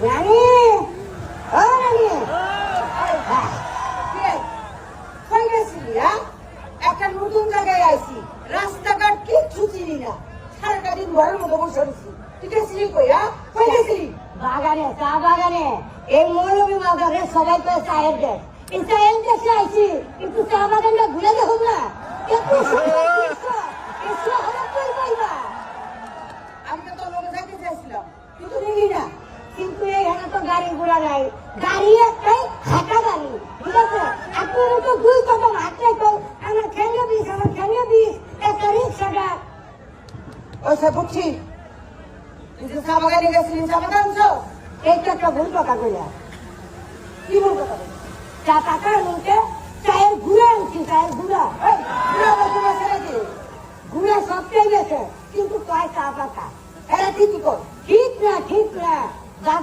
রানী ও রানী কই গেছিলি? একটা নতুন জায়গায় আইছি, রাস্তাঘাট কিচ্ছু চিনি না, সারাটা দিন ঘরের মতো বসে রয়েছি। তুই গেছিলি কই? কই গেছিলি? বাগানে, চা বাগানে। এই মৌলভী বাগানে সবাই তো চায়ের দেশ, এই চায়ের দেশে আইছি, কিন্তু চা বাগানটা ঘুরে দেখুন না। আমি তো তোর লোকে যাইতে চাইছিলাম, কিন্তু নিলি না। কিন্তু এখানে তো গাড়ি ঘোড়া নাই, গাড়ি একটাই, হাঁটা গাড়ি। ঠিক আছে, আপনি তো 2 কদম হাঁটলে তো আমার ঠেঙ্গে দিস, একটা রিক্সাটা। ওইসব বুঝছি, কিন্তু চা বাগানে গেছিলি, চা বাগান আনছো? এইটা একটা ভুল কথা কইলা। কি ভুল কথা কইলা? চা পাতা আনতে চায়ের গুঁড়া আনছি, চায়ের গুঁড়া। গুঁড়া সবটাই গেছে, কিন্তু কয় চা পাতা। এটা ঠিক কর। ঠিক না, ঠিক না।